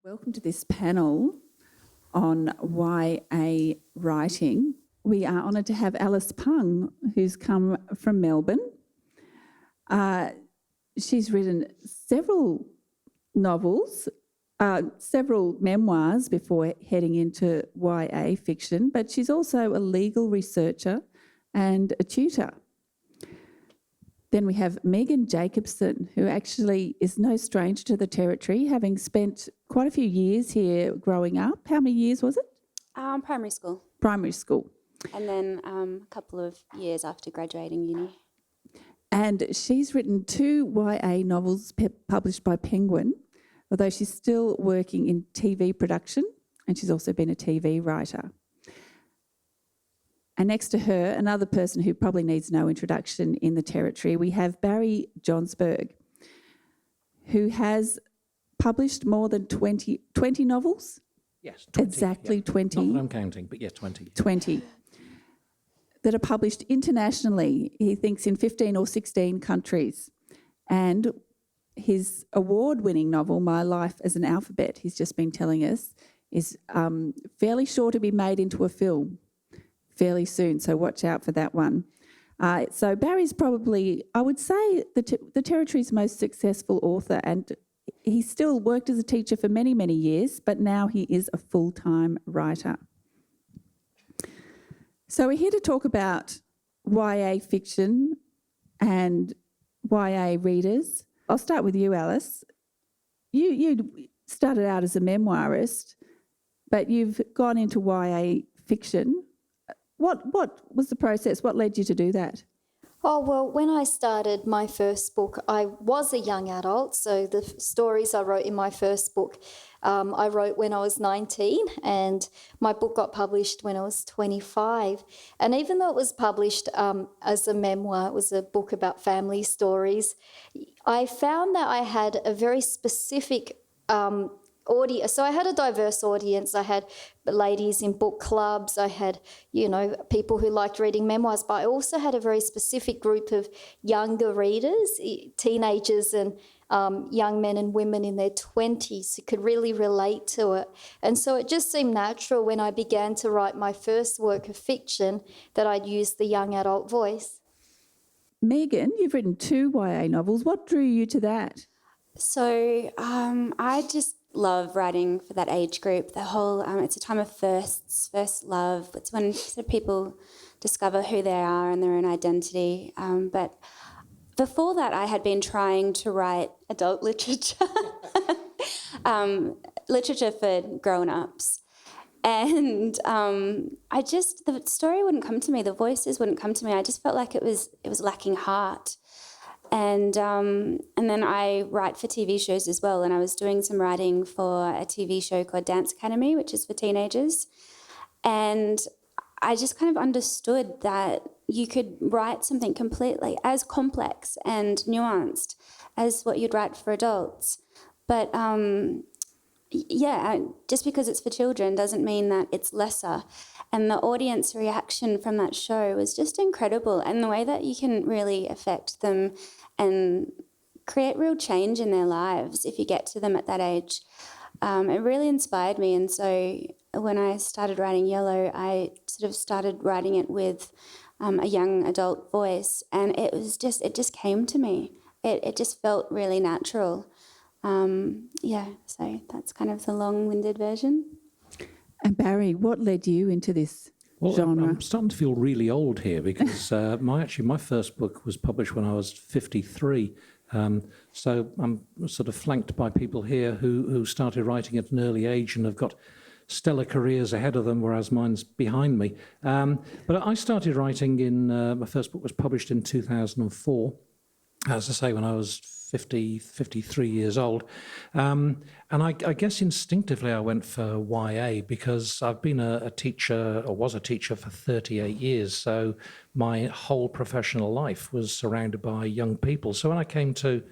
Welcome to this panel on YA writing. We are honoured to have Alice Pung, who's come from Melbourne. She's written several novels, several memoirs before heading into YA fiction, but she's also a legal researcher and a tutor. Then we have Megan Jacobson, who actually is no stranger to the territory, having spent quite a few years here growing up. How many years was it? Primary school. Primary school. And then a couple of years after graduating uni. And she's written 2 YA novels published by Penguin, although she's still working in TV production, and she's also been a TV writer. And next to her, another person who probably needs no introduction in the territory, we have Barry Jonsberg, who has published more than 20 novels? Yes, 20. Exactly, yeah. 20. Not that I'm counting, but yeah, 20. 20 that are published internationally, he thinks, in 15 or 16 countries. And his award-winning novel, My Life as an Alphabet, he's just been telling us, is fairly sure to be made into a film fairly soon, so watch out for that one. So Barry's probably, I would say, the territory's most successful author, and he still worked as a teacher for many, many years, but now he is a full-time writer. So we're here to talk about YA fiction and YA readers. I'll start with you, Alice. You started out as a memoirist, but you've gone into YA fiction. What was the process? What led you to do that? Oh, well, when I started my first book, I was a young adult, so the stories I wrote in my first book, I wrote when I was 19, and my book got published when I was 25. And even though it was published as a memoir, it was a book about family stories, I found that I had a very specific audience. So I had a diverse audience. I had ladies in book clubs. I had, people who liked reading memoirs, but I also had a very specific group of younger readers, teenagers and young men and women in their 20s who could really relate to it. And so it just seemed natural when I began to write my first work of fiction that I'd use the young adult voice. Megan, you've written 2 YA novels. What drew you to that? So I just love writing for that age group. The whole, it's a time of firsts, first love. It's when sort of people discover who they are and their own identity. But before that, I had been trying to write adult literature, literature for grown-ups. And the story wouldn't come to me, the voices wouldn't come to me. I just felt like it was lacking heart. And then I write for TV shows as well, and I was doing some writing for a TV show called Dance Academy, which is for teenagers. And I just kind of understood that you could write something completely as complex and nuanced as what you'd write for adults. But just because it's for children doesn't mean that it's lesser. And the audience reaction from that show was just incredible, and the way that you can really affect them and create real change in their lives if you get to them at that age. It really inspired me, and so when I started writing Yellow, I sort of started writing it with a young adult voice, and it just came to me. It just felt really natural. So that's kind of the long-winded version. And Barry, what led you into this genre? I'm starting to feel really old here because my first book was published when I was 53. So I'm sort of flanked by people here who started writing at an early age and have got stellar careers ahead of them, whereas mine's behind me. But I started writing my first book was published in 2004, as I say, when I was 53 years old. And I guess instinctively I went for YA because I've been a teacher, or was a teacher, for 38 years. So my whole professional life was surrounded by young people. So when I came to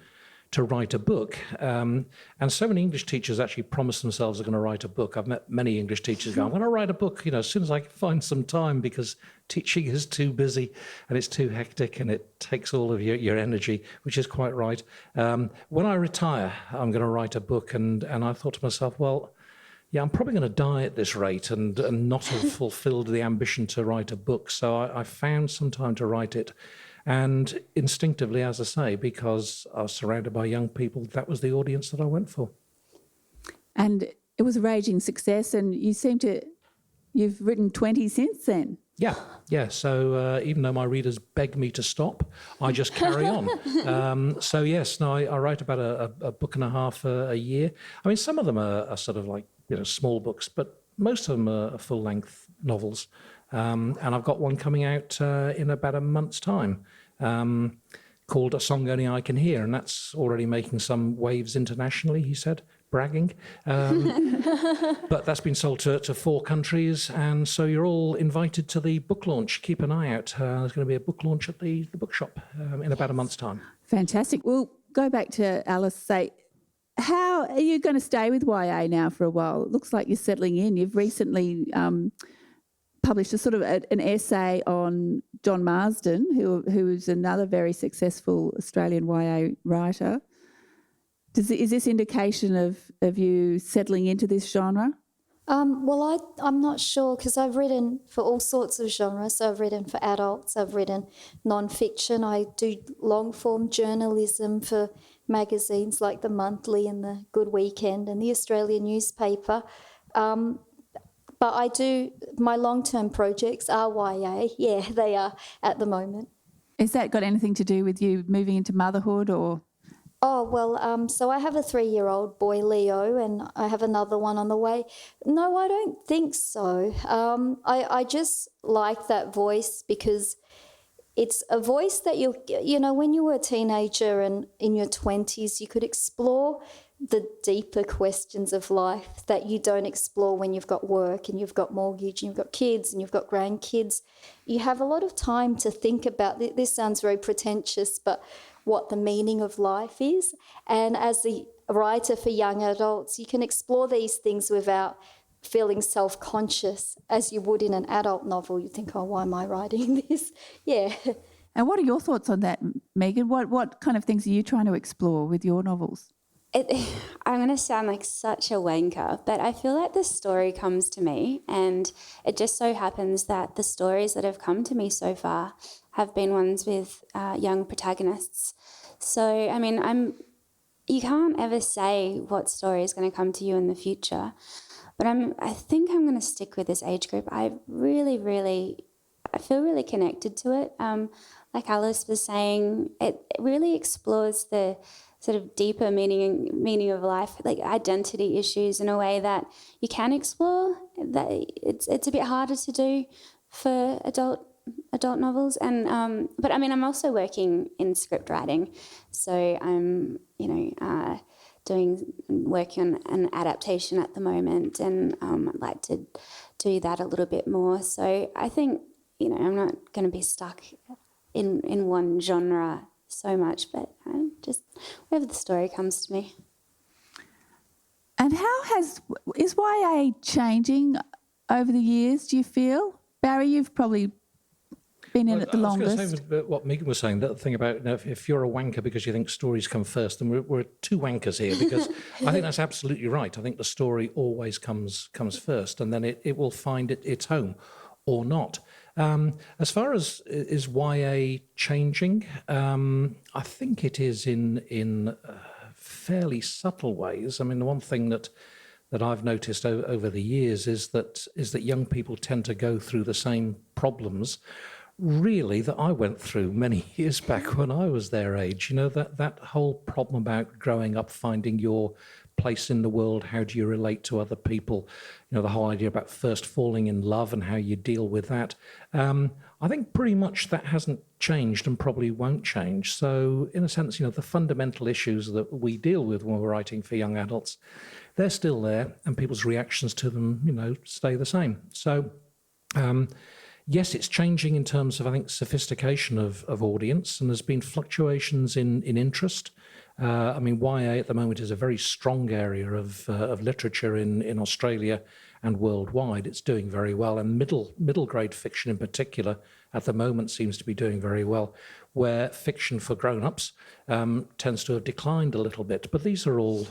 write a book. And so many English teachers actually promise themselves they're going to write a book. I've met many English teachers go, I'm going to write a book, as soon as I can find some time, because teaching is too busy and it's too hectic and it takes all of your energy, which is quite right. When I retire, I'm going to write a book. And I thought to myself, well, yeah, I'm probably going to die at this rate and not have fulfilled the ambition to write a book. So I found some time to write it. And instinctively, as I say, because I was surrounded by young people, that was the audience that I went for. And it was a raging success, and you've written 20 since then. Yeah. So even though my readers beg me to stop, I just carry on. I write about a book and a half a year. I mean, some of them are sort of like, small books, but most of them are full-length novels. And I've got one coming out in about a month's time called A Song Only I Can Hear, and that's already making some waves internationally, he said, bragging. But that's been sold to 4 countries, and so you're all invited to the book launch. Keep an eye out. There's going to be a book launch at the bookshop in about a month's time. Fantastic. We'll go back to Alice. How are you going to stay with YA now for a while? It looks like you're settling in. You've recently published a sort of an essay on John Marsden, who is another very successful Australian YA writer. Is this indication of you settling into this genre? I'm not sure, because I've written for all sorts of genres. So I've written for adults, I've written non-fiction, I do long-form journalism for magazines like The Monthly and The Good Weekend and the Australian newspaper. But I do, my long-term projects are YA. Yeah, they are at the moment. Has that got anything to do with you moving into motherhood or...? Oh, well, so I have a 3-year-old boy, Leo, and I have another one on the way. No, I don't think so. I just like that voice because it's a voice that when you were a teenager and in your 20s, you could explore the deeper questions of life that you don't explore when you've got work and you've got mortgage and you've got kids and you've got grandkids. You have a lot of time to think about, this sounds very pretentious, but what the meaning of life is. And as a writer for young adults, you can explore these things without feeling self-conscious as you would in an adult novel. You think, oh, why am I writing this? Yeah. And what are your thoughts on that, Megan? What kind of things are you trying to explore with your novels? I'm going to sound like such a wanker, but I feel like the story comes to me, and it just so happens that the stories that have come to me so far have been ones with young protagonists. So, I mean, you can't ever say what story is going to come to you in the future, but I think I'm going to stick with this age group. I feel really connected to it. Like Alice was saying, it really explores the sort of deeper meaning of life, like identity issues in a way that you can explore. That it's a bit harder to do for adult novels, and but I mean, I'm also working in script writing, so I'm working on an adaptation at the moment, and I'd like to do that a little bit more. So I think I'm not going to be stuck in one genre so much, but just wherever the story comes to me. And is YA changing over the years, do you feel? Barry, you've probably been in it the longest. I was going to say what Megan was saying, that thing about if you're a wanker because you think stories come first, then we're 2 wankers here, because I think that's absolutely right. I think the story always comes first, and then it will find its home or not. As far as is YA changing, I think it is in fairly subtle ways. I mean, the one thing that I've noticed over the years is that young people tend to go through the same problems, really, that I went through many years back when I was their age. That whole problem about growing up, finding your place in the world, how do you relate to other people, the whole idea about first falling in love and how you deal with that. I think pretty much that hasn't changed and probably won't change. So in a sense, the fundamental issues that we deal with when we're writing for young adults, they're still there, and people's reactions to them, stay the same. So yes, it's changing in terms of, I think, sophistication of audience, and there's been fluctuations in interest. I mean, YA at the moment is a very strong area of literature in Australia and worldwide. It's doing very well, and middle grade fiction in particular at the moment seems to be doing very well, where fiction for grown-ups tends to have declined a little bit. But these are all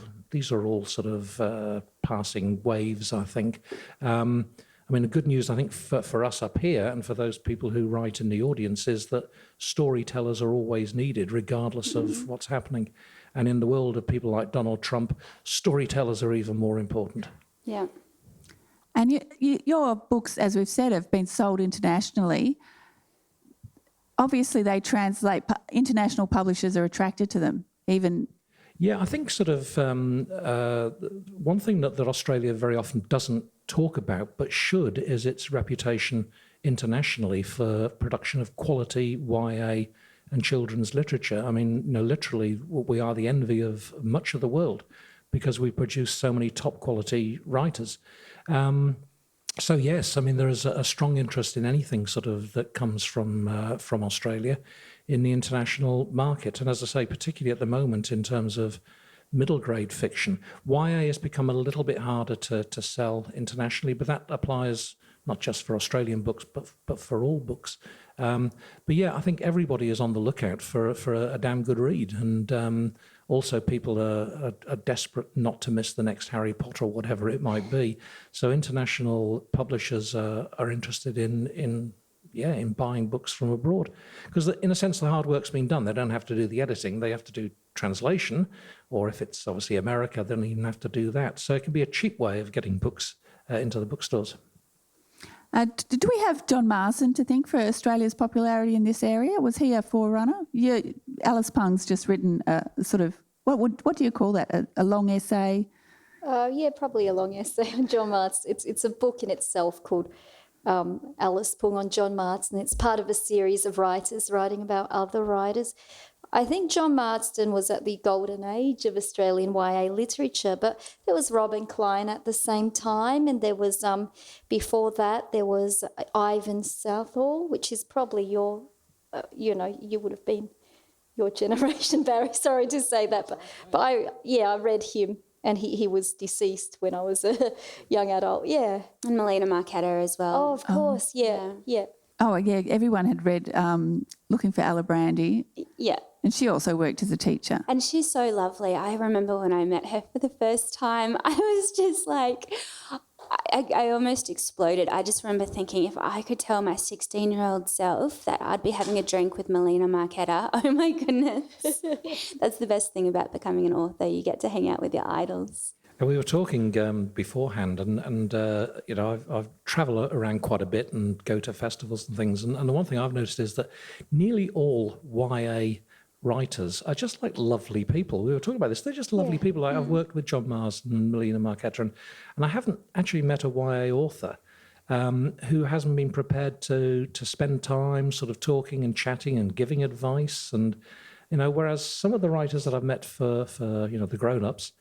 sort of passing waves, I think. I mean, the good news, I think, for us up here and for those people who write in the audience is that storytellers are always needed, regardless of what's happening. And in the world of people like Donald Trump, storytellers are even more important. Yeah. And your books, as we've said, have been sold internationally. Obviously, they translate. International publishers are attracted to them, even. Yeah, I think sort of one thing that Australia very often doesn't talk about, but should, is its reputation internationally for production of quality YA and children's literature. I mean, literally, we are the envy of much of the world because we produce so many top quality writers. So yes, I mean, there is a strong interest in anything sort of that comes from Australia in the international market. And as I say, particularly at the moment in terms of middle grade fiction, YA has become a little bit harder to sell internationally, but that applies not just for Australian books, but for all books. But yeah, I think everybody is on the lookout for a damn good read. And also people are desperate not to miss the next Harry Potter or whatever it might be. So international publishers are interested in buying books from abroad. Because in a sense, the hard work's been done. They don't have to do the editing. They have to do translation. Or if it's obviously America, they don't even have to do that. So it can be a cheap way of getting books into the bookstores. Did we have John Marsden to thank for Australia's popularity in this area? Was he a forerunner? Alice Pung's just written a sort of, what do you call that, a long essay? Yeah, probably a long essay on John Marsden. It's a book in itself called Alice Pung on John Marsden. It's part of a series of writers writing about other writers. I think John Marsden was at the golden age of Australian YA literature, but there was Robin Klein at the same time, and there was, before that, there was Ivan Southall, which is probably your, you would have been your generation, Barry. Sorry to say that, but I read him, and he was deceased when I was a young adult, yeah. And Melina Marchetta as well. Oh, of course, yeah. Oh, yeah, everyone had read Looking for Alibrandi. Yeah. And she also worked as a teacher. And she's so lovely. I remember when I met her for the first time, I was just like, I almost exploded. I just remember thinking if I could tell my 16-year-old self that I'd be having a drink with Melina Marchetta, oh my goodness. That's the best thing about becoming an author. You get to hang out with your idols. And we were talking beforehand, and I've travelled around quite a bit and go to festivals and things. And the one thing I've noticed is that nearly all YA writers are just like lovely people. We were talking about this. They're just lovely people. Like I've worked with John Marsden and Melina Marchetta, and I haven't actually met a YA author who hasn't been prepared to spend time sort of talking and chatting and giving advice. And, whereas some of the writers that I've met for the grown-ups,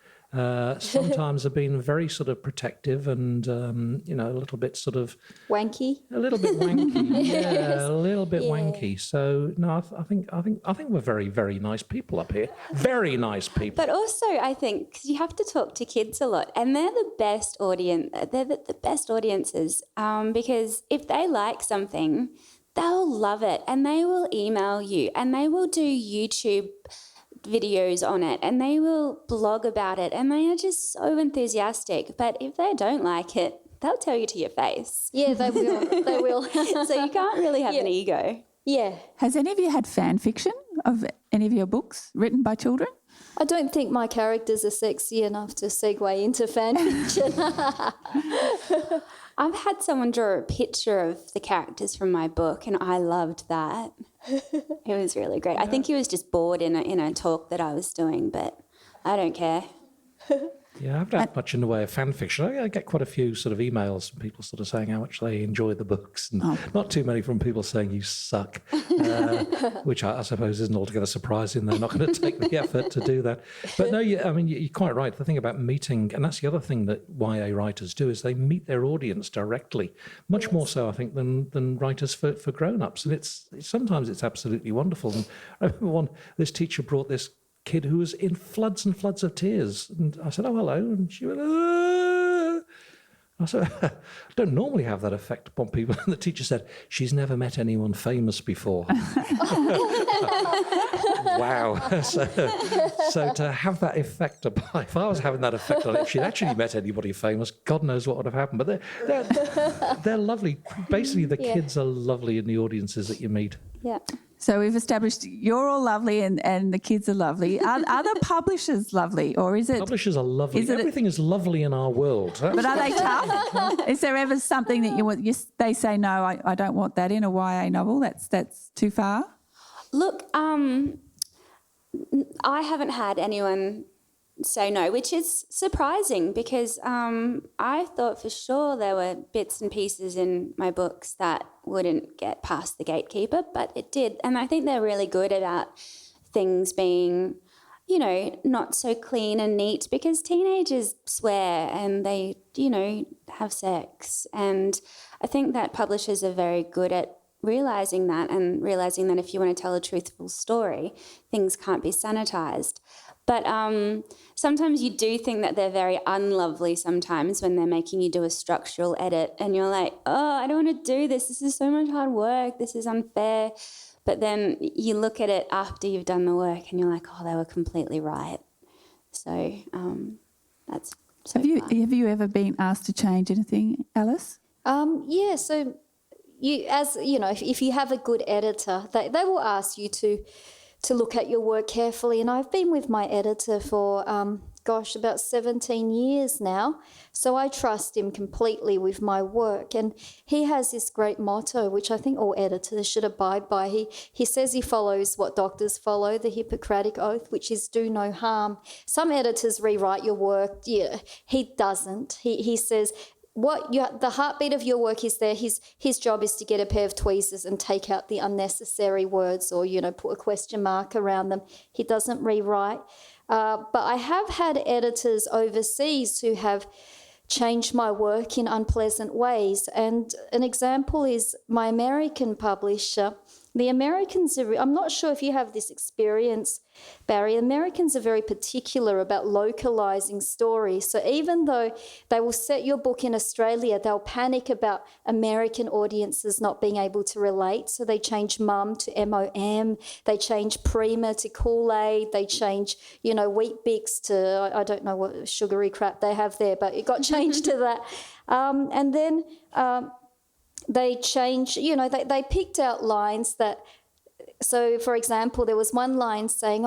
sometimes have been very sort of protective and a little bit sort of wanky. A little bit wanky, yeah, a little bit wanky. So no, I think we're very, very nice people up here. Very nice people. But also, I think 'cause you have to talk to kids a lot, and they're the best audience. They're the best audiences because if they like something, they'll love it, and they will email you, and they will do YouTube videos on it, and they will blog about it, and they are just so enthusiastic. But if they don't like it, they'll tell you to your face. Yeah, they will. They will. So you can't really have an ego. Yeah. Has any of you had fan fiction of any of your books written by children? I don't think my characters are sexy enough to segue into fan fiction. I've had someone draw a picture of the characters from my book, and I loved that. It was really great. I think he was just bored in a talk that I was doing, but I don't care. Yeah, I haven't had much in the way of fan fiction. I get quite a few sort of emails from people sort of saying how much they enjoy the books, and not too many from people saying you suck, which I suppose isn't altogether surprising. They're not going to take the effort to do that. But no, I mean, you're quite right. The thing about meeting, and that's the other thing that YA writers do, is they meet their audience directly, much more so, I think, than writers for grown-ups. And sometimes it's absolutely wonderful. And I remember this teacher brought this kid who was in floods and floods of tears. And I said, "Oh, hello." And she went, "Ah." I said, "I don't normally have that effect upon people." And the teacher said, "She's never met anyone famous before." Wow. So to have that effect, if I was having that effect on it, if she'd actually met anybody famous, God knows what would have happened. But they're lovely. Basically, the kids are lovely in the audiences that you meet. Yeah. So we've established you're all lovely and the kids are lovely. Are the publishers lovely, or is it? Publishers are lovely. Everything is lovely in our world. But are they tough? Is there ever something that you want? They say no, I don't want that in a YA novel. That's too far. Look, I haven't had anyone say no, which is surprising because I thought for sure there were bits and pieces in my books that wouldn't get past the gatekeeper, but it did. And I think they're really good about things being, not so clean and neat, because teenagers swear and they, have sex. And I think that publishers are very good at realising that, and realising that if you want to tell a truthful story, things can't be sanitised. But sometimes you do think that they're very unlovely sometimes when they're making you do a structural edit and you're like, oh, I don't want to do this. This is so much hard work. This is unfair. But then you look at it after you've done the work and you're like, oh, they were completely right. So that's so far. Have you ever been asked to change anything, Alice? Yeah, so if you have a good editor, they will ask you to look at your work carefully. And I've been with my editor for, about 17 years now. So I trust him completely with my work. And he has this great motto, which I think all editors should abide by. He says he follows what doctors follow, the Hippocratic Oath, which is do no harm. Some editors rewrite your work. Yeah, he doesn't. He says, the heartbeat of your work is there. His job is to get a pair of tweezers and take out the unnecessary words or, put a question mark around them. He doesn't rewrite. But I have had editors overseas who have changed my work in unpleasant ways. And an example is my American publisher. The Americans I'm not sure if you have this experience, Barry. Americans are very particular about localizing stories. So even though they will set your book in Australia, they'll panic about American audiences not being able to relate. So they change mum to M-O-M. They change Prima to Kool-Aid. They change, Wheat Bix to, I don't know what sugary crap they have there, but it got changed to that. And then they change, they picked out lines that, so for example, there was one line saying,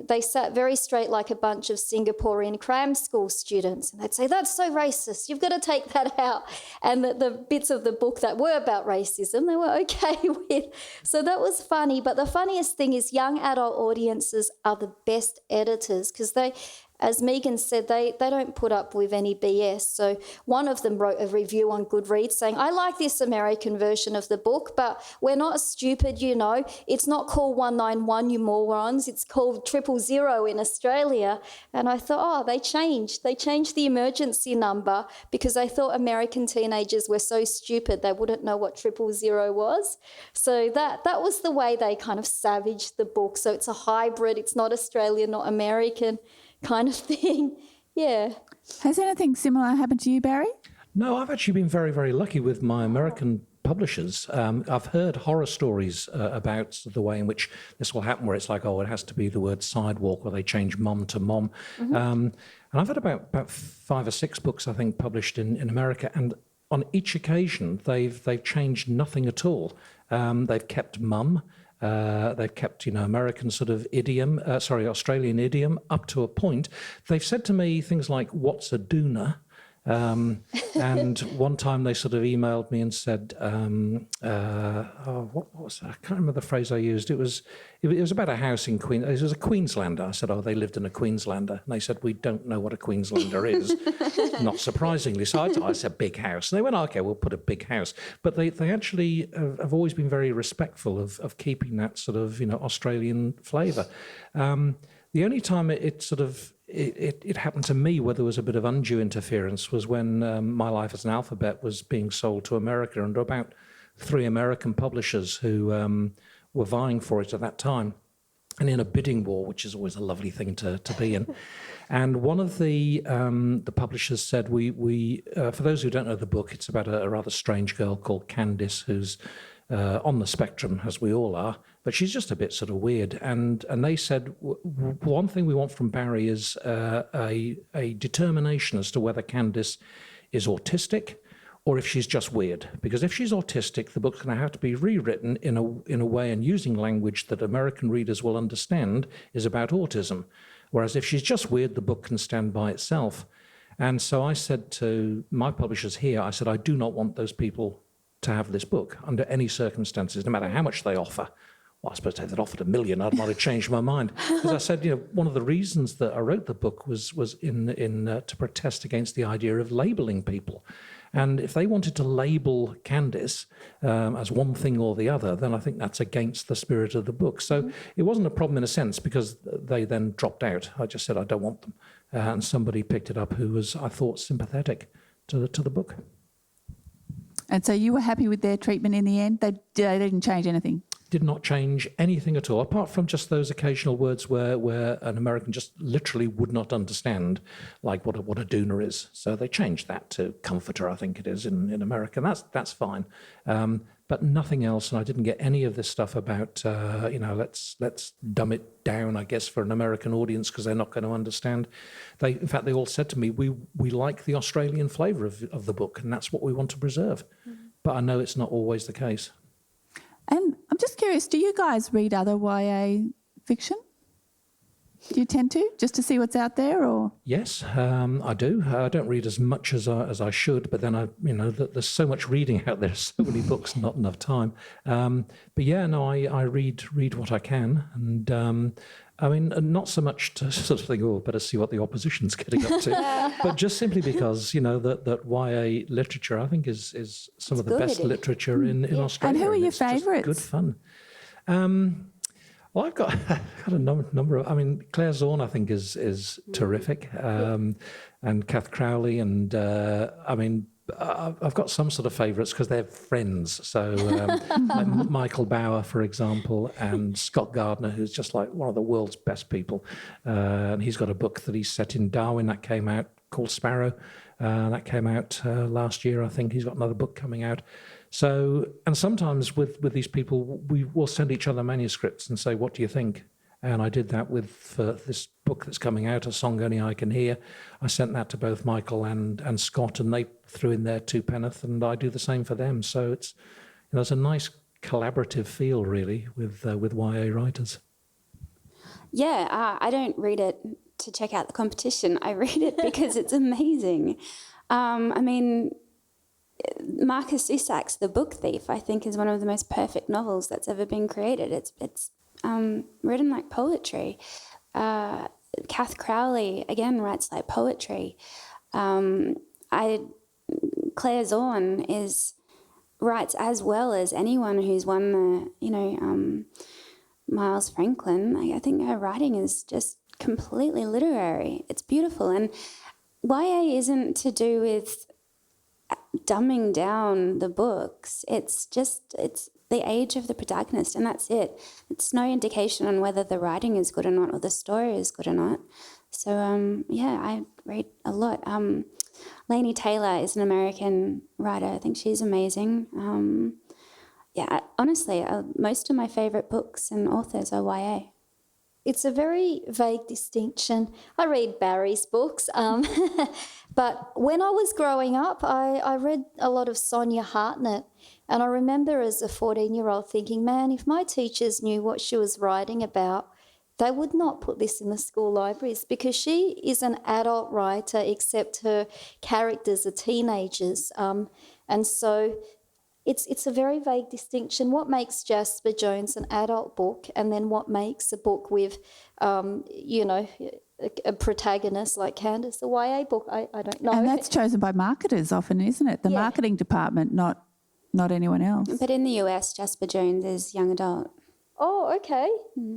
they sat very straight like a bunch of Singaporean cram school students. And they'd say, that's so racist, you've got to take that out. And the bits of the book that were about racism, they were okay with. So that was funny. But the funniest thing is young adult audiences are the best editors because they, as Megan said, they don't put up with any BS. So one of them wrote a review on Goodreads saying, I like this American version of the book, but we're not stupid, It's not called 191, you morons. It's called 000 in Australia. And I thought, they changed. They changed the emergency number because they thought American teenagers were so stupid they wouldn't know what 000 was. So that was the way they kind of savaged the book. So it's a hybrid. It's not Australian, not American kind of thing. Yeah. Has anything similar happened to you, Barry? No, I've actually been very, very lucky with my American publishers. I've heard horror stories about the way in which this will happen, where it's like, it has to be the word sidewalk, or they change mum to mom. Mm-hmm. And I've had about 5 or 6 books, I think, published in America, and on each occasion they've changed nothing at all. They've kept mum. They've kept, American sort of idiom, Australian idiom up to a point. They've said to me things like, what's a doona? And one time they sort of emailed me and said, what was that? I can't remember the phrase I used. It was about a house in Queen. It was a Queenslander. I said, they lived in a Queenslander. And they said, we don't know what a Queenslander is. Not surprisingly. So I said, big house. And they went, okay, we'll put a big house. But they actually have always been very respectful of keeping that sort of, Australian flavour. The only time it happened to me where there was a bit of undue interference was when My Life as an Alphabet was being sold to America, and there were about 3 American publishers who were vying for it at that time, and in a bidding war, which is always a lovely thing to be in. And one of the publishers said, we for those who don't know the book, it's about a rather strange girl called Candice who's on the spectrum, as we all are, but she's just a bit sort of weird. And they said, one thing we want from Barry is a determination as to whether Candice is autistic or if she's just weird. Because if she's autistic, the book's going to have to be rewritten in a way and using language that American readers will understand is about autism. Whereas if she's just weird, the book can stand by itself. And so I said to my publishers here, I said, I do not want those people to have this book under any circumstances, no matter how much they offer. Well, I suppose if they'd offered $1 million, I might have changed my mind. Because I said, one of the reasons that I wrote the book was to protest against the idea of labelling people. And if they wanted to label Candice as one thing or the other, then I think that's against the spirit of the book. So it wasn't a problem in a sense because they then dropped out. I just said, I don't want them. And somebody picked it up who was, I thought, sympathetic to the book. And so you were happy with their treatment in the end? They didn't change anything? Did not change anything at all, apart from just those occasional words where an American just literally would not understand, like what a doona is. So they changed that to comforter, I think it is, in America. And that's fine. But nothing else. And I didn't get any of this stuff about, let's dumb it down, I guess, for an American audience because they're not going to understand. In fact, they all said to me, we like the Australian flavour of the book, and that's what we want to preserve. But I know it's not always the case. And I'm just curious, do you guys read other YA fiction? Do you tend to, just to see what's out there, or? Yes, I do. I don't read as much as I should, but then there's so much reading out there, so many books, not enough time. But yeah, no, I read what I can, and not so much to sort of think, better see what the opposition's getting up to, but just simply because that YA literature, I think, is some of the best literature in Australia. And who are your favourites? Good fun. Well, I've got a number of. Claire Zorn, I think, is terrific, and Kath Crowley, and I've got some sort of favourites because they're friends. So like Michael Bauer, for example, and Scott Gardner, who's just like one of the world's best people, and he's got a book that he's set in Darwin that came out called Sparrow. That came out last year, I think. He's got another book coming out. So, and sometimes with these people, we will send each other manuscripts and say, what do you think? And I did that for this book that's coming out, A Song Only I Can Hear. I sent that to both Michael and Scott, and they threw in their 2 penneth, and I do the same for them. So it's a nice collaborative feel, really, with YA writers. Yeah, I don't read it to check out the competition. I read it because it's amazing. Marcus Zussach's The Book Thief, I think, is one of the most perfect novels that's ever been created. It's written like poetry. Kath Crowley, again, writes like poetry. Claire Zorn writes as well as anyone who's won the, Miles Franklin. I think her writing is just completely literary. It's beautiful. And YA isn't to do with dumbing down the books. It's the age of the protagonist, and that's it. It's no indication on whether the writing is good or not or the story is good or not. So, I read a lot. Laini Taylor is an American writer. I think she's amazing. Honestly, most of my favourite books and authors are YA. It's a very vague distinction. I read Barry's books, but when I was growing up, I read a lot of Sonia Hartnett, and I remember as a 14-year-old thinking, man, if my teachers knew what she was writing about, they would not put this in the school libraries because she is an adult writer, except her characters are teenagers. And so it's a very vague distinction. What makes Jasper Jones an adult book, and then what makes a book with, a protagonist like Candace, a YA book? I don't know. And that's chosen by marketers often, isn't it? The marketing department, not anyone else. But in the US, Jasper Jones is young adult. Oh, okay.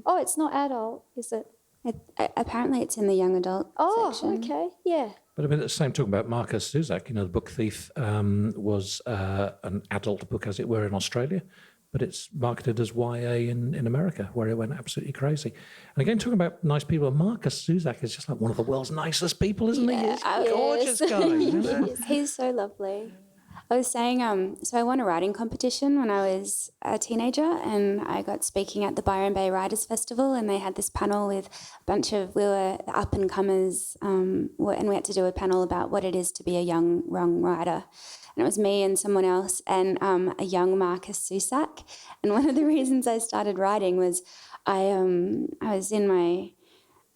Oh, it's not adult, is it? Apparently it's in the young adult section. Okay, yeah. But I mean, at the same talking about Marcus Zusak, the Book Thief was an adult book, as it were, in Australia, but it's marketed as YA in America, where it went absolutely crazy. And again, talking about nice people, Marcus Zusak is just like one of the world's nicest people, isn't he? He's a gorgeous guy. Yes, he's so lovely. I was saying, so I won a writing competition when I was a teenager, and I got speaking at the Byron Bay Writers Festival, and they had this panel with a bunch of, we were the up-and-comers, and we had to do a panel about what it is to be a young writer. And it was me and someone else and a young Marcus Zusak. And one of the reasons I started writing was I was in my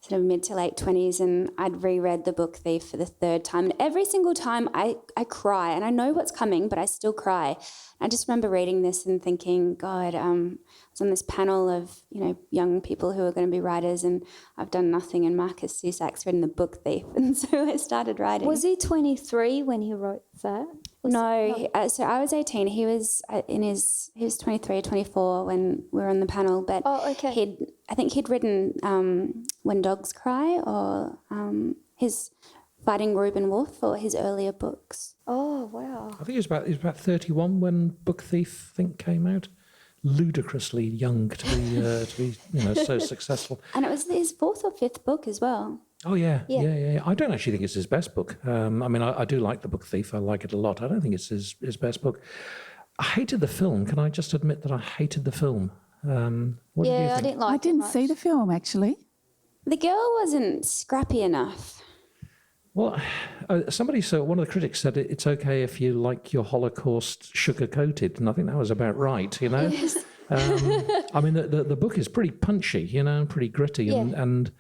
sort of mid to late 20s, and I'd reread The Book Thief for the third time. And every single time I cry, and I know what's coming, but I still cry. I just remember reading this and thinking, God, I was on this panel of, young people who are going to be writers, and I've done nothing, and Marcus Zusak's written The Book Thief. And so I started writing. Was he 23 when he wrote that? So I was 18. He was he was 23 or 24 when we were on the panel. But I think he'd written When Dogs Cry, or his Fighting Reuben Wolf, or his earlier books. Oh wow! I think he was about 31 when Book Thief, I think, came out. Ludicrously young to be so successful. And it was his fourth or fifth book as well. Oh, yeah. I don't actually think it's his best book. I do like The Book Thief. I like it a lot. I don't think it's his best book. I hated the film. Can I just admit that I hated the film? What did you think? I didn't like it. I didn't see the film, actually. The girl wasn't scrappy enough. Well, one of the critics said it's okay if you like your Holocaust sugar-coated, and I think that was about right, Yes. The book is pretty punchy, pretty gritty, and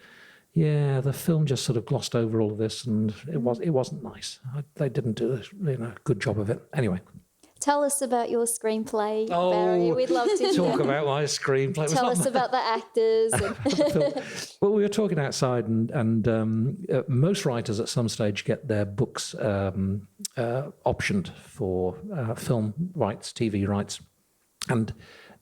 the film just sort of glossed over all of this, and it wasn't nice. They didn't do a good job of it. Anyway. Tell us about your screenplay, Barry. We'd love to talk about my screenplay. Tell us about the actors. Well, we were talking outside, and most writers at some stage get their books optioned for film rights, TV rights, and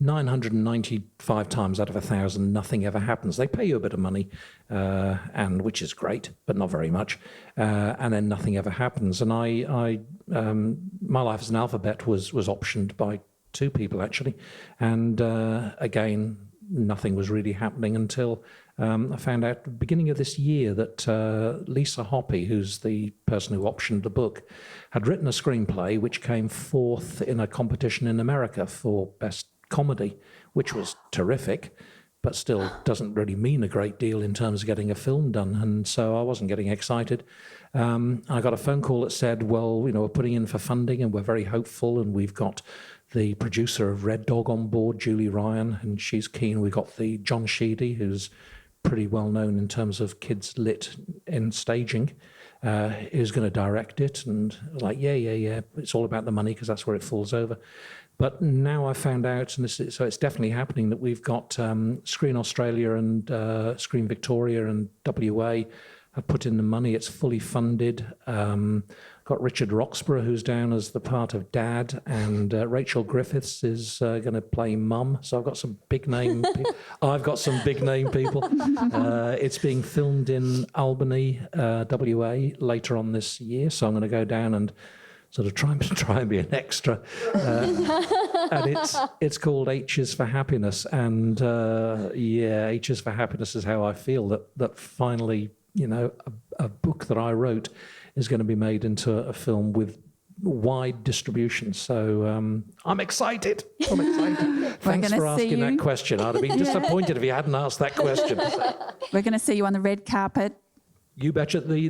995 times out of 1,000, nothing ever happens. They pay you a bit of money, and which is great, but not very much, and then nothing ever happens. And My Life as an Alphabet was optioned by two people, actually, and again, nothing was really happening until I found out at the beginning of this year that Lisa Hoppy, who's the person who optioned the book, had written a screenplay which came fourth in a competition in America for Best Comedy, which was terrific, but still doesn't really mean a great deal in terms of getting a film done. And so I wasn't getting excited. I got a phone call that said, well, we're putting in for funding and we're very hopeful, and we've got the producer of Red Dog on board, Julie Ryan, and she's keen. We got the John Sheedy, who's pretty well known in terms of kids lit in staging, who's going to direct it. And like, yeah, it's all about the money because that's where it falls over. But now I found out, and so it's definitely happening, that we've got Screen Australia and Screen Victoria and WA have put in the money. It's fully funded. Got Richard Roxburgh, who's down as the part of Dad, and Rachel Griffiths is going to play Mum. So I've got some big name. I've got some big name people. It's being filmed in Albany, WA, later on this year. So I'm going to go down and sort of try and be an extra, and it's called H is for Happiness, and H is for Happiness is how I feel that finally, a book that I wrote is going to be made into a film with wide distribution. So I'm excited. Thanks for asking that question. I'd have been disappointed if you hadn't asked that question. We're going to see you on the red carpet. You betcha. The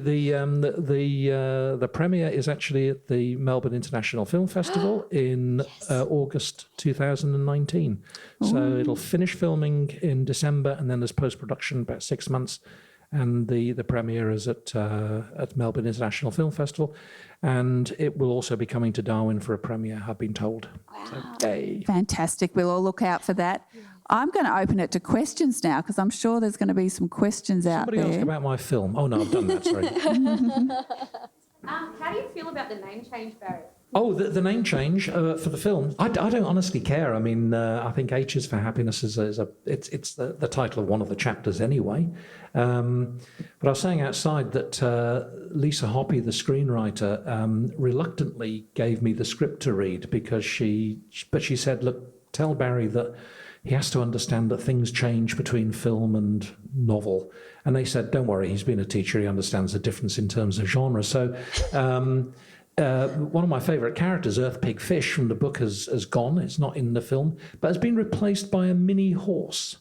premiere is actually at the Melbourne International Film Festival in August 2019. So it'll finish filming in December, and then there's post-production about 6 months. And the premiere is at Melbourne International Film Festival, and it will also be coming to Darwin for a premiere, I've been told. Wow. So, yay. Fantastic. We'll all look out for that. I'm going to open it to questions now because I'm sure there's going to be some questions out Somebody there. asked about my film. Oh, no, I've done that, sorry. How do you feel about the name change, Barry? Oh, the name change for the film. I don't honestly care. I mean, I think H is for Happiness it's the title of one of the chapters anyway. But I was saying outside that Lisa Hoppy, the screenwriter, reluctantly gave me the script to read because she said, look, tell Barry that he has to understand that things change between film and novel. And they said, don't worry, he's been a teacher, he understands the difference in terms of genre. So one of my favourite characters, Earth Pig Fish, from the book has gone. It's not in the film, but has been replaced by a mini horse.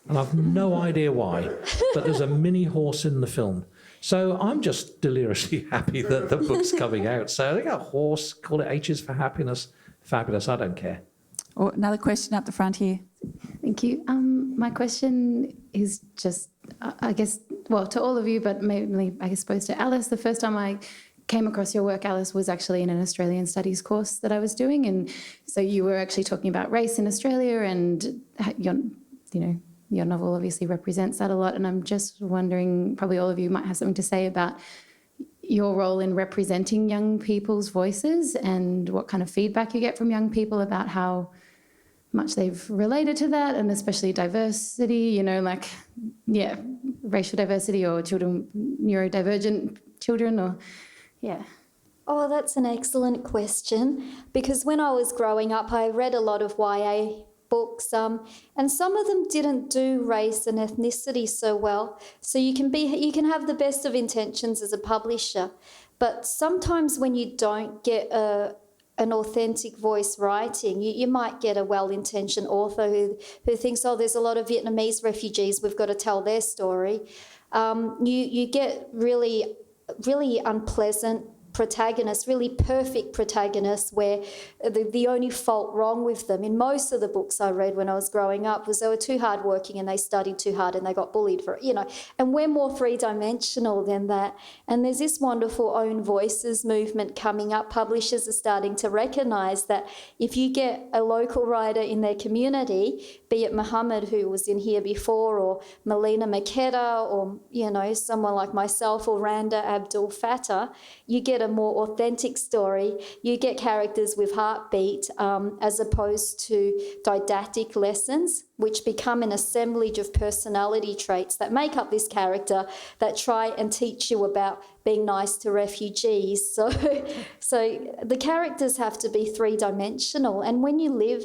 And I've no idea why, but there's a mini horse in the film. So I'm just deliriously happy that the book's coming out. So they got a horse, call it H is for Happiness. Fabulous, I don't care. Oh, another question up the front here. Thank you. My question is just, I guess, well, to all of you, but mainly, I suppose, to Alice. The first time I came across your work, Alice, was actually in an Australian studies course that I was doing. And so you were actually talking about race in Australia, and your novel obviously represents that a lot. And I'm just wondering, probably all of you might have something to say about your role in representing young people's voices and what kind of feedback you get from young people about how much they've related to that, and especially diversity, racial diversity or children, neurodivergent children, or, yeah. Oh, that's an excellent question, because when I was growing up, I read a lot of YA books, and some of them didn't do race and ethnicity so well. So you can have the best of intentions as a publisher, but sometimes when you don't get an authentic voice writing, you might get a well-intentioned author who thinks, oh, there's a lot of Vietnamese refugees, we've got to tell their story. You get really, really unpleasant protagonists, really perfect protagonists, where the only fault wrong with them in most of the books I read when I was growing up was they were too hardworking and they studied too hard and they got bullied for it, and we're more three-dimensional than that. And there's this wonderful own voices movement coming up. Publishers are starting to recognise that if you get a local writer in their community, be it Muhammad, who was in here before, or Melina Makeda, or someone like myself, or Randa Abdul Fattah, you get a more authentic story. You get characters with heartbeat, as opposed to didactic lessons, which become an assemblage of personality traits that make up this character that try and teach you about being nice to refugees. So the characters have to be three-dimensional. And when you live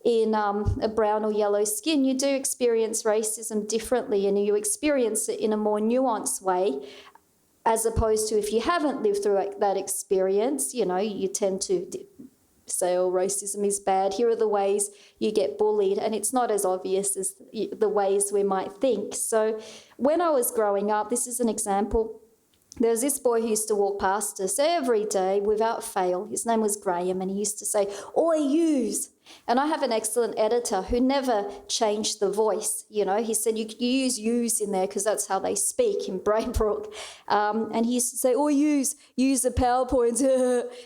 in a brown or yellow skin, you do experience racism differently, and you experience it in a more nuanced way, as opposed to if you haven't lived through that experience, you tend to say, oh, racism is bad. Here are the ways you get bullied, and it's not as obvious as the ways we might think. So when I was growing up, this is an example. There was this boy who used to walk past us every day without fail. His name was Graham, and he used to say, "Oi, yous." And I have an excellent editor who never changed the voice. He said, you use "yous" in there because that's how they speak in Braybrook. And he used to say, "Oi, use the PowerPoint."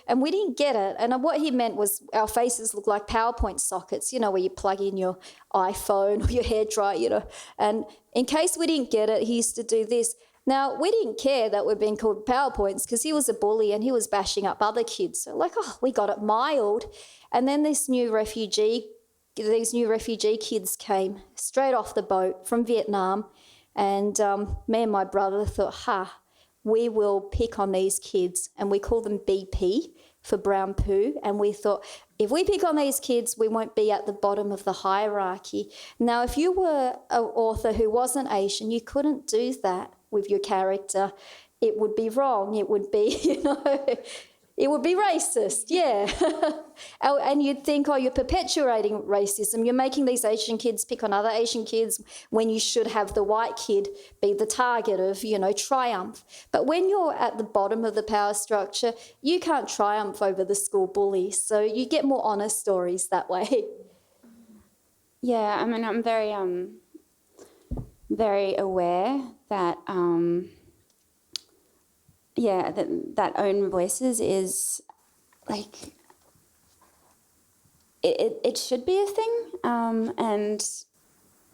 And we didn't get it. And what he meant was our faces look like PowerPoint sockets, where you plug in your iPhone or your hairdryer, And in case we didn't get it, he used to do this. Now, we didn't care that we're being called PowerPoints because he was a bully and he was bashing up other kids. So we got it mild. And then these new refugee kids came straight off the boat from Vietnam. And me and my brother thought, we will pick on these kids. And we call them BP for brown poo. And we thought, if we pick on these kids, we won't be at the bottom of the hierarchy. Now, if you were an author who wasn't Asian, you couldn't do that with your character. It would be wrong. It would be, It would be racist, yeah. And you'd think, oh, you're perpetuating racism. You're making these Asian kids pick on other Asian kids when you should have the white kid be the target of, triumph. But when you're at the bottom of the power structure, you can't triumph over the school bully. So you get more honest stories that way. Yeah, I mean, I'm very, very aware that, that own voices is like, it should be a thing. And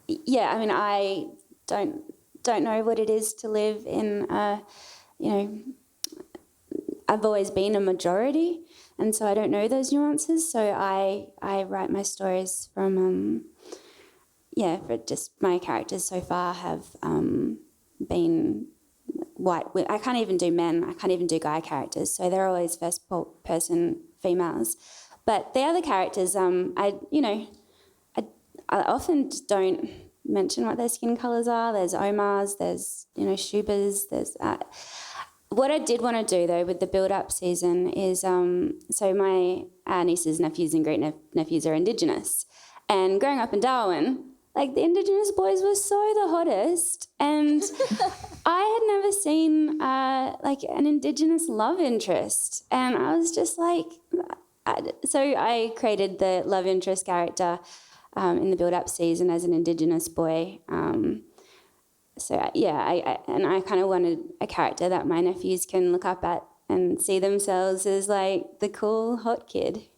yeah, I mean, I don't know what it is to live in I've always been a majority, and so I don't know those nuances. So I write my stories from, but just my characters so far have been white. I can't even do men. I can't even do guy characters. So they're always first person females. But the other characters, I often don't mention what their skin colours are. There's Omars, there's, Shubas, there's... what I did want to do, though, with the build-up season is, so my nieces, nephews and great-nephews are Indigenous. And growing up in Darwin, like, the Indigenous boys were so the hottest. And I had never seen, an Indigenous love interest. And I was just like... So I created the love interest character in the build-up season as an Indigenous boy. I kind of wanted a character that my nephews can look up at and see themselves as, like, the cool, hot kid.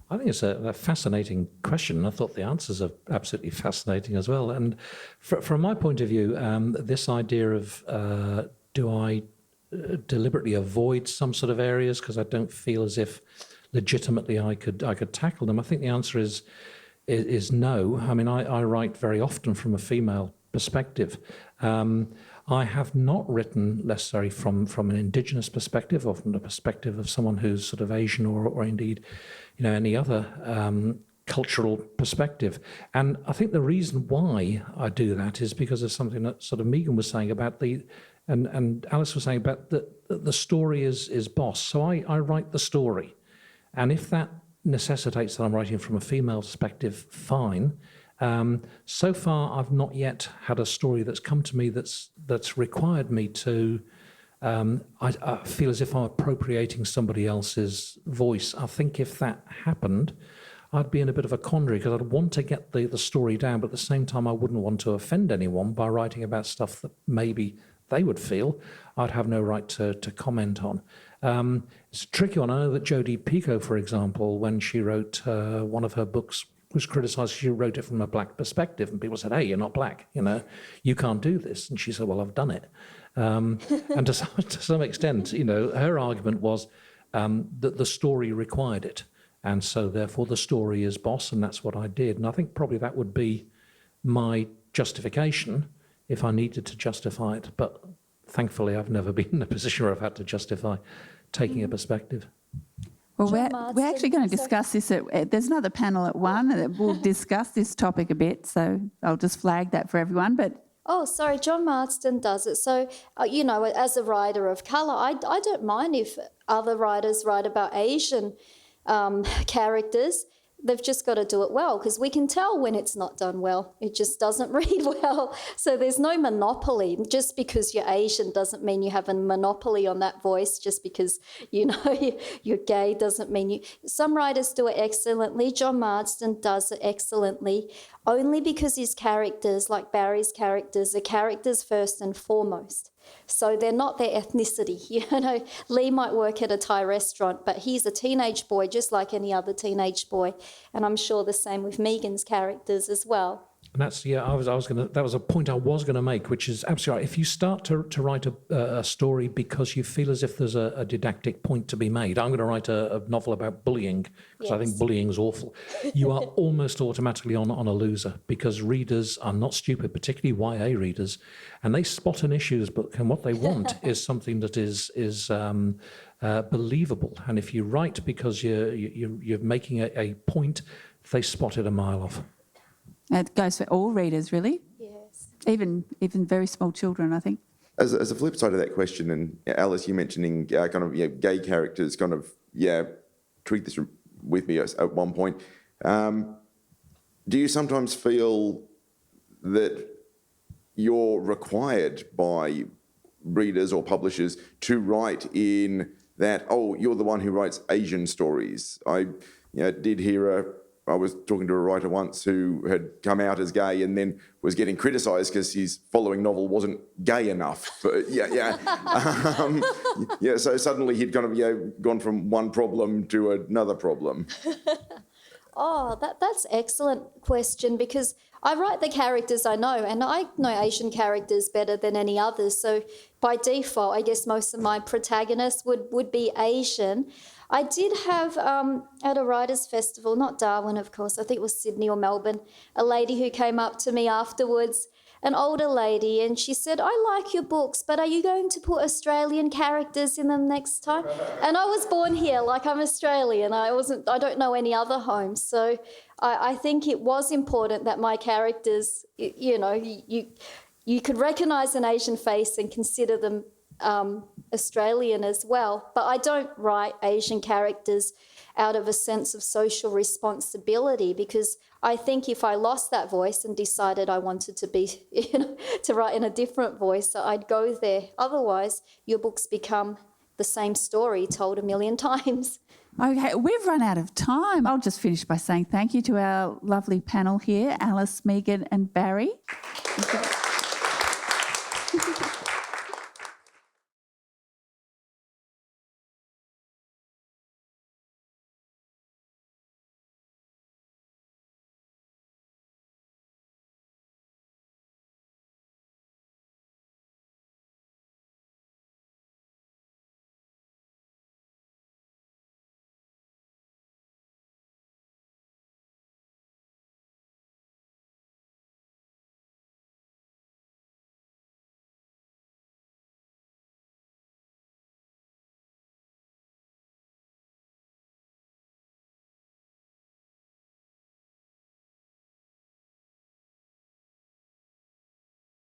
I think it's a fascinating question. I thought the answers are absolutely fascinating as well. And from my point of view, this idea of do I deliberately avoid some sort of areas because I don't feel as if legitimately I could tackle them, I think the answer is no. I mean, I write very often from a female perspective. I have not written necessarily from an Indigenous perspective or from the perspective of someone who's sort of Asian or indeed, any other cultural perspective. And I think the reason why I do that is because of something that sort of Megan was saying about and Alice was saying about the story is boss. So I write the story. And if that necessitates that I'm writing from a female perspective, fine. So far, I've not yet had a story that's come to me that's required me to. I feel as if I'm appropriating somebody else's voice. I think if that happened, I'd be in a bit of a quandary because I'd want to get the story down, but at the same time, I wouldn't want to offend anyone by writing about stuff that maybe they would feel I'd have no right to comment on. It's a tricky one. I know that Jodie Picoult, for example, when she wrote one of her books, was criticised. She wrote it from a black perspective, and people said, "Hey, you're not black. You can't do this." And she said, "Well, I've done it." And to some extent, her argument was that the story required it, and so therefore the story is boss, and that's what I did. And I think probably that would be my justification if I needed to justify it. But thankfully, I've never been in a position where I've had to justify taking a perspective. Well, we're actually going to discuss this. There's another panel at 1 that will discuss this topic a bit, so I'll just flag that for everyone. But Oh, sorry, John Marston does it. So, as a writer of colour, I don't mind if other writers write about Asian characters. They've just got to do it well, because we can tell when it's not done well. It just doesn't read well. So there's no monopoly. Just because you're Asian doesn't mean you have a monopoly on that voice. Just because, you're gay doesn't mean you... Some writers do it excellently. John Marsden does it excellently, only because his characters, like Barry's characters, are characters first and foremost. So they're not their ethnicity. Lee might work at a Thai restaurant, but he's a teenage boy just like any other teenage boy. And I'm sure the same with Megan's characters as well. And that's, that was a point I was going to make, which is absolutely right. If you start to write a story because you feel as if there's a didactic point to be made, I'm going to write a novel about bullying because I think bullying is awful. You are almost automatically on a loser, because readers are not stupid, particularly YA readers, and they spot an issues book, and what they want is something that is believable. And if you write because you're making a point, they spot it a mile off. It goes for all readers, really. Yes. Even very small children, I think. As a flip side of that question, and Alice, you mentioning kind of gay characters, kind of tweaked this with me at one point. Do you sometimes feel that you're required by readers or publishers to write in that, oh, you're the one who writes Asian stories? I did hear I was talking to a writer once who had come out as gay and then was getting criticised because his following novel wasn't gay enough. But so suddenly he'd kind of gone from one problem to another problem. Oh, that's excellent question, because I write the characters I know, and I know Asian characters better than any others. So by default, I guess most of my protagonists would be Asian. I did have, at a writers' festival, not Darwin, of course, I think it was Sydney or Melbourne, a lady who came up to me afterwards, an older lady, and she said, I like your books, but are you going to put Australian characters in them next time? And I was born here, like I'm Australian. I don't know any other home. So I think it was important that my characters, you could recognise an Asian face and consider them Australian as well. But I don't write Asian characters out of a sense of social responsibility, because I think if I lost that voice and decided I wanted to be, to write in a different voice, I'd go there. Otherwise, your books become the same story told a million times. Okay, we've run out of time. I'll just finish by saying thank you to our lovely panel here, Alice, Megan and Barry.